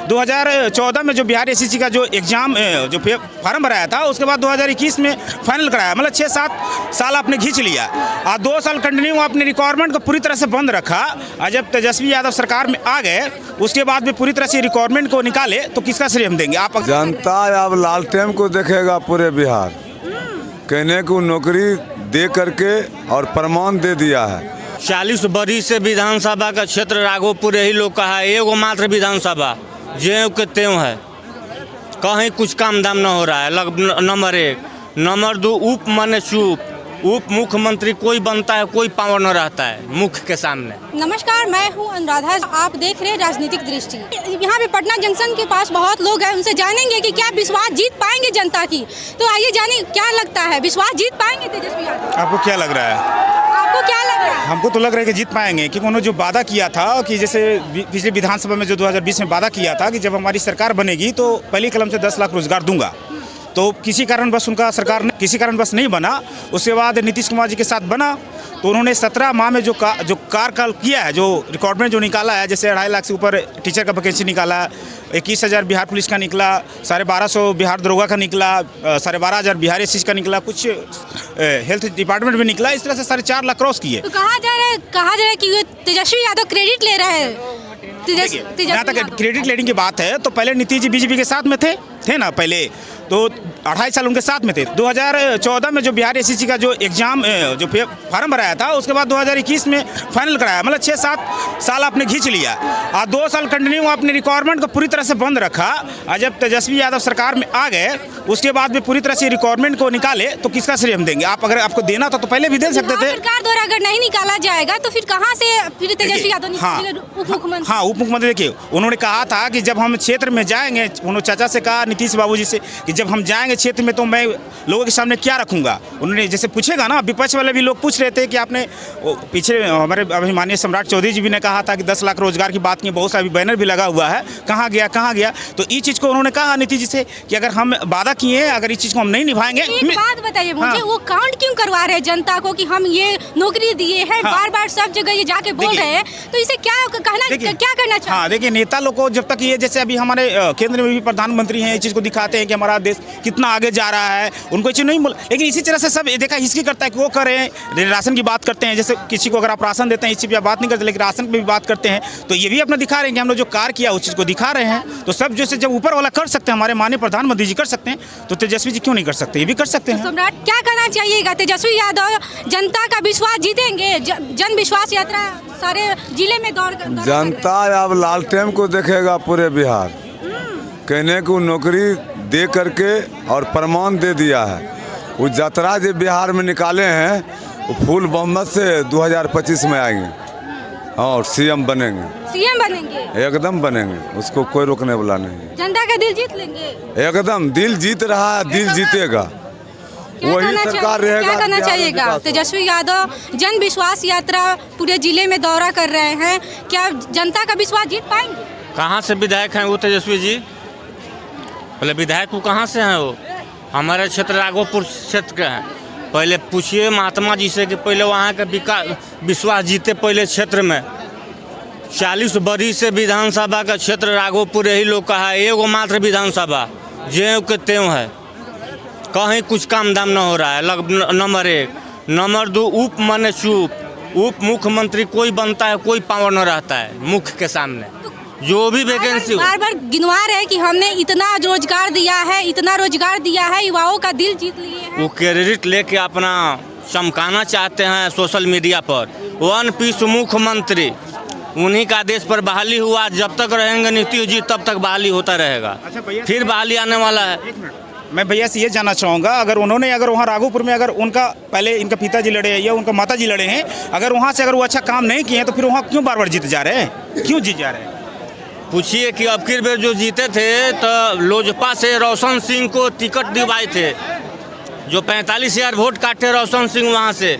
2014 में जो बिहार एसएससी का जो एग्ज़ाम जो फार्म भराया था, उसके बाद 2021 में फाइनल कराया, मतलब 6-7 साल आपने खींच लिया और 2 साल कंटिन्यू आपने रिक्वायरमेंट को पूरी तरह से बंद रखा। और जब तेजस्वी यादव सरकार में आ गए उसके बाद भी पूरी तरह से रिक्वायरमेंट को निकाले तो किसका श्रेय हम देंगे? आप जनता अब लालटेन को देखेगा पूरे बिहार, कहने को नौकरी दे करके और प्रमाण दे दिया है। 40 बरी से विधानसभा का क्षेत्र राघोपुर यही लोग का है, एगो मात्र विधानसभा ज्यों के त्यों है, कहीं कुछ काम दाम न हो रहा है। नंबर 1, नंबर 2 उप माने चुप, उप मुख्यमंत्री कोई बनता है कोई पावर न रहता है मुख्य के सामने। नमस्कार, मैं हूं अनुराधा, आप देख रहे हैं राजनीतिक दृष्टि। यहाँ पे पटना जंक्शन के पास बहुत लोग हैं, उनसे जानेंगे कि क्या विश्वास जीत पाएंगे जनता की। तो आइए जानिए क्या लगता है, विश्वास जीत पाएंगे तेजस्वी यादव? आपको क्या लग रहा है? आपको क्या लग रहा है? हमको तो लग रहा है कि जीत पाएंगे, क्योंकि उन्होंने जो वादा किया था कि जैसे पिछले विधानसभा में जो 2020 में वादा किया था कि जब हमारी सरकार बनेगी तो पहली कलम से 10 लाख रोजगार दूंगा, तो किसी कारणवश उनका सरकार ने किसी कारणवश नहीं बना। उसके बाद नीतीश कुमार जी के साथ बना तो उन्होंने 17 माह में जो कार्यकाल किया है, जो रिकॉर्ड में जो निकाला है, जैसे 2.5 लाख से ऊपर टीचर का वैकेंसी निकाला, 21,000 बिहार पुलिस का निकला, 1250 बिहार दरोगा का निकला, 12,500 बिहार एसएससी का निकला, कुछ हेल्थ डिपार्टमेंट में निकला। इस तरह से 4.5 लाख क्रॉस किए। तो कहा जा रहा है कि तेजस्वी यादव क्रेडिट ले रहे हैं। जहाँ तक क्रेडिट लेने की बात है तो पहले नीतीश जी बीजेपी के साथ में थे ना, पहले तो 2.5 साल उनके साथ में थे। 2014 में जो बिहार एसएससी का जो एग्ज़ाम जो फार्म भराया था, उसके बाद 2021 में फाइनल कराया, मतलब 6-7 साल आपने खींच लिया और 2 साल कंटिन्यू आपने रिक्वायरमेंट को पूरी तरह से बंद रखा। और जब तेजस्वी यादव सरकार में आ गए उसके बाद भी पूरी तरह से रिक्वायरमेंट को निकाले तो किसका श्रेय हम देंगे? आप अगर आपको देना था तो पहले भी दे सकते थे। सरकार द्वारा अगर नहीं निकाला जाएगा तो फिर कहाँ से फिर तेजस्वी यादव उप मुख्यमंत्री? हाँ, उप मुख्यमंत्री देखिए, उन्होंने कहा था कि जब हम क्षेत्र में जाएंगे, उन्होंने चाचा से कहा, नीतीश बाबू जी से, कि जब हम जाएंगे क्षेत्र में तो मैं लोगों के सामने क्या रखूंगा। उन्होंने जैसे पूछेगा ना, विपक्ष वाले भी लोग पूछ रहे थे कि आपने पीछे हमारे अभी माननीय सम्राट चौधरी जी भी ने कहा था कि 10 लाख रोजगार की बात की, बहुत सारा बैनर भी लगा हुआ है, कहाँ गया। तो इस चीज़ को उन्होंने कहा नीतीश जी से कि अगर हम वादा किए हैं, अगर इस चीज़ को हम नहीं निभाएंगे। एक बात बताइए मुझे, वो काउंट क्यों करवा रहे हैं जनता को कि हम ये नौकरी दिए हैं, बार-बार सब जगह ये जाके बोल रहे हैं, तो इसे क्या करना चाहिए? हाँ, देखिए, नेता लोग को जब तक ये, जैसे अभी हमारे केंद्र में भी प्रधानमंत्री हैं, इस चीज़ को दिखाते हैं कि हमारा देश कितना आगे जा रहा है, उनको ये चीज़ नहीं बोल, लेकिन इसी तरह से सब देखा हिस्ट्री करता है कि वो करें, राशन की बात करते हैं, जैसे किसी को अगर आप राशन देते हैं इस चीज़ पर बात नहीं करते, लेकिन राशन पर भी बात करते हैं, तो ये भी अपना दिखा रहे हैं कि हम लोग जो कार्य किया उस चीज़ को दिखा रहे हैं। तो सब जैसे जब ऊपर वाला कर सकते हैं, हमारे माननीय प्रधानमंत्री जी कर सकते हैं, तो तेजस्वी जी क्यों नहीं कर सकते? ये भी कर सकते हैं। सम्राट, क्या करना चाहिएगा? तेजस्वी यादव जनता का विश्वास जीतेंगे? जन विश्वास यात्रा सारे जिले में दौड़ जनता अब लालटेन को देखेगा पूरे बिहार, कहने को नौकरी दे करके और प्रमाण दे दिया है। वो यात्रा जो बिहार में निकाले हैं वो फुल बहुमत से 2025 में आएंगे और सीएम बनेंगे। एकदम बनेंगे, उसको कोई रोकने वाला नहीं। जनता का दिल जीत लेंगे, एकदम दिल जीत रहा है, दिल जीतेगा, वही सरकार रहेगा। क्या करना चाहिएगा? तेजस्वी यादव जन विश्वास यात्रा पूरे जिले में दौरा कर रहे हैं, क्या जनता का विश्वास जीत पाएंगे? कहाँ से विधायक हैं वो तेजस्वी जी? पहले विधायक वो कहाँ से हैं? वो हमारे क्षेत्र राघोपुर क्षेत्र के हैं। पहले पूछिए महात्मा जी से कि पहले वहाँ का विश्वास जीते पहले क्षेत्र में। 40 बरी से विधानसभा का क्षेत्र राघोपुर यही लोग का है, एगो मात्र विधानसभा ज्यों के त्यों है, कहीं कुछ काम दाम न हो रहा है। नंबर 1, नंबर 2 उप माने चुप, उप मुख्यमंत्री कोई बनता है कोई पावर न रहता है मुख्य के सामने। जो भी वैकेंसी बार गिनवा रहे हैं कि हमने इतना रोजगार दिया है, युवाओं का दिल जीत लिए हैं। वो क्रेडिट लेके अपना चमकाना चाहते हैं सोशल मीडिया पर। 1 पीस मुख्यमंत्री, उन्हीं का देश पर बहाली हुआ, जब तक रहेंगे नीतीश जी तब तक बहाली होता रहेगा। फिर बहाली आने वाला है। मैं भैया से ये जानना चाहूँगा, अगर वहाँ राघोपुर में अगर उनका पहले इनका पिताजी लड़े या उनका माताजी लड़े हैं, अगर वहाँ से अगर वो अच्छा काम नहीं किए हैं तो फिर वहाँ क्यों बार जीत जा रहे हैं? क्यों जीत जा रहे हैं? पूछिए कि अब की बार जो जीते थे तो लोजपा से रोशन सिंह को टिकट दिलवाए थे, जो 45,000 वोट काटे रोशन सिंह, वहाँ से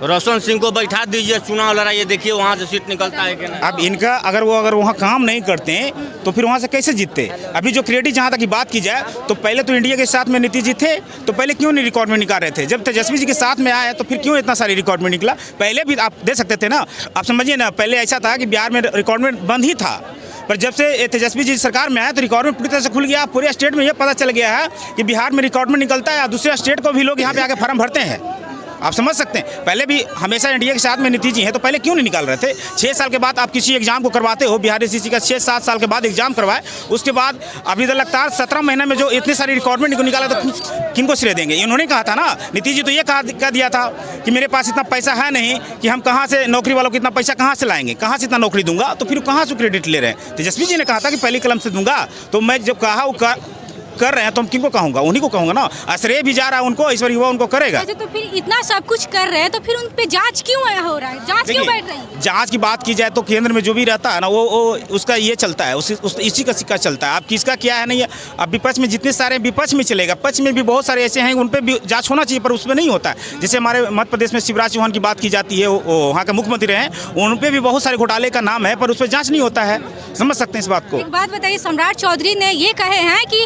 रोशन सिंह को बैठा दीजिए, चुनाव लड़ाइए, देखिए वहाँ से सीट निकलता है कि नहीं। अब इनका अगर वहाँ काम नहीं करते हैं तो फिर वहाँ से कैसे जीतते? अभी जो क्रेडिट जहाँ तक की बात की जाए तो पहले तो इंडिया के साथ में नीतीश जी थे, तो पहले क्यों नहीं रिकॉर्ड में निकाल रहे थे? जब तेजस्वी जी के साथ में आया तो फिर क्यों इतना सारी रिकॉर्ड में निकला? पहले भी आप दे सकते थे ना। आप समझिए ना, पहले ऐसा था कि बिहार में रिकॉर्ड में बंद ही था, पर जब से ये तेजस्वी जी सरकार में आए तो रिक्वायरमेंट पूरी तरह से खुल गया। पूरे स्टेट में ये पता चल गया है कि बिहार में रिक्वायरमेंट निकलता है, दूसरे स्टेट को भी लोग यहाँ पे आके फॉर्म भरते हैं। आप समझ सकते हैं, पहले भी हमेशा एनडीए के साथ में नीतीश जी हैं, तो पहले क्यों नहीं निकाल रहे थे? 6 साल के बाद आप किसी एग्जाम को करवाते हो, बिहार एसएससी का 6-7 साल के बाद एग्जाम करवाए, उसके बाद अभी तक लगातार 17 महीने में जो इतनी सारी रिक्वायरमेंट निकाला, तो किनको श्रेय देंगे? इन्होंने कहा था ना, नीतीश जी तो ये कह दिया था कि मेरे पास इतना पैसा है नहीं कि हम कहाँ से नौकरी वालों को इतना पैसा कहाँ से लाएंगे, कहाँ से इतना नौकरी दूंगा, तो फिर कहाँ से क्रेडिट ले रहे हैं? तेजस्वी जी ने कहा था कि पहली कलम से दूंगा, तो मैं जब कहा वो कर रहे हैं तो हम किनको कहूँगा? उन्हीं को कहूँगा ना। आश्रय भी जा रहा है उनको, ईश्वर युवा उनको करेगा। तो फिर इतना सब कुछ कर रहे हैं तो फिर उन पे जांच क्यों हो रहा है? जांच क्यों बैठ रही है? जांच की बात की जाए तो केंद्र में जो भी रहता है ना, वो उसका ये चलता है, इसी का सिक्का चलता है। अब किसका क्या है नहीं है। अब विपक्ष में जितने सारे विपक्ष में चलेगा, पक्ष में भी बहुत सारे ऐसे हैं, उन पर भी जाँच होना चाहिए, पर उसमें नहीं होता है। जैसे हमारे मध्य प्रदेश में शिवराज चौहान की बात की जाती है, वहाँ के मुख्यमंत्री हैं, उन पर भी बहुत सारे घोटाले का नाम है, पर उस पर जाँच नहीं होता है। समझ सकते हैं इस बात को। एक बात बताइए, सम्राट चौधरी ने ये कहे हैं कि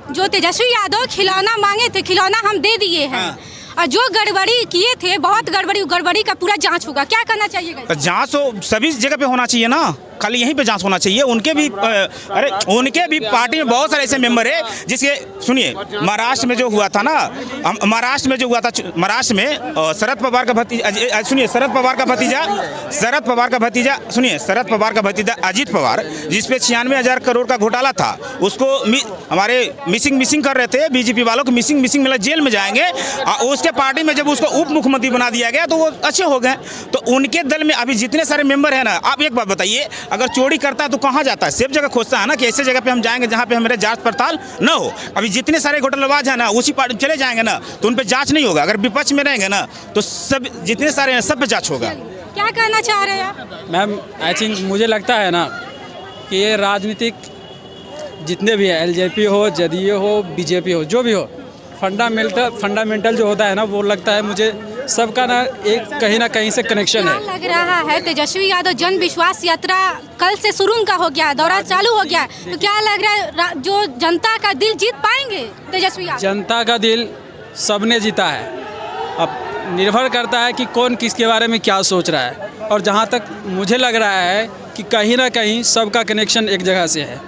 जो तेजस्वी यादव खिलौना मांगे थे, खिलौना हम दे दिए हैं। हाँ। और जो गड़बड़ी किए थे, बहुत गड़बड़ी का पूरा जांच होगा। क्या करना चाहिए? जांच तो सभी जगह पे होना चाहिए ना, खाली यहीं पे जांच होना चाहिए। उनके भी उनके भी पार्टी में बहुत सारे ऐसे मेंबर है जिसके, सुनिए, महाराष्ट्र में जो हुआ था ना, महाराष्ट्र में शरद पवार का भतीजा, सुनिए, शरद पवार का भतीजा अजीत पवार, जिसपे 96,000 करोड़ का घोटाला था, उसको हमारे मिसिंग कर रहे थे बीजेपी वालों को, मिसिंग मतलब जेल में जाएंगे। उसके पार्टी में जब उसको उप मुख्यमंत्री बना दिया गया तो वो अच्छे हो गए। तो उनके दल में अभी जितने सारे मेंबर हैं ना, आप एक बात बताइए, अगर चोरी करता है तो कहाँ जाता है? सेफ जगह खोजता है ना, कि ऐसे जगह पे हम जाएंगे जहाँ पे हमारे जांच पड़ताल न हो। अभी जितने सारे घोटालेबाज हैं ना, उसी पार्टी में चले जाएंगे ना, तो उन पे जांच नहीं होगा। अगर विपक्ष में रहेंगे ना, तो सब जितने सारे हैं सब पे जांच होगा। क्या कहना चाह रहे हैं आप? मैम, आई थिंक मुझे लगता है ना कि ये राजनीतिक जितने भी है, एलजेपी हो, जदयू हो, बीजेपी हो, जो भी हो, फंडामेंटल जो होता है ना, वो लगता है मुझे सबका ना एक कहीं ना कहीं से कनेक्शन है। लग रहा है तेजस्वी यादव जन विश्वास यात्रा कल से शुरू का हो गया, दौरा चालू हो गया, तो क्या लग रहा है जो जनता का दिल जीत पाएंगे तेजस्वी यादव? जनता का दिल सबने जीता है। अब निर्भर करता है कि कौन किसके बारे में क्या सोच रहा है, और जहाँ तक मुझे लग रहा है कि कहीं ना कहीं सबका कनेक्शन एक जगह से है।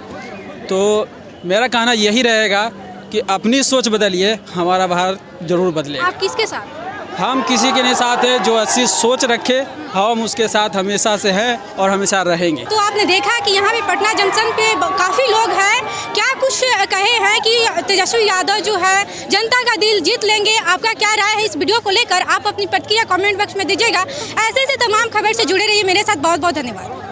तो मेरा कहना यही रहेगा कि अपनी सोच बदलिए, हमारा भारत जरूर बदलेगा। आप किसके साथ? हम किसी के नहीं साथ हैं, जो अच्छी सोच रखे हम उसके साथ हमेशा से हैं और हमेशा रहेंगे। तो आपने देखा कि यहाँ पे पटना जंक्शन पे काफ़ी लोग हैं, क्या कुछ कहे हैं कि तेजस्वी यादव जो है जनता का दिल जीत लेंगे। आपका क्या राय है इस वीडियो को लेकर? आप अपनी प्रतिक्रिया कमेंट बॉक्स में दीजिएगा। ऐसे तमाम खबर से जुड़े रहिए मेरे साथ। बहुत बहुत धन्यवाद।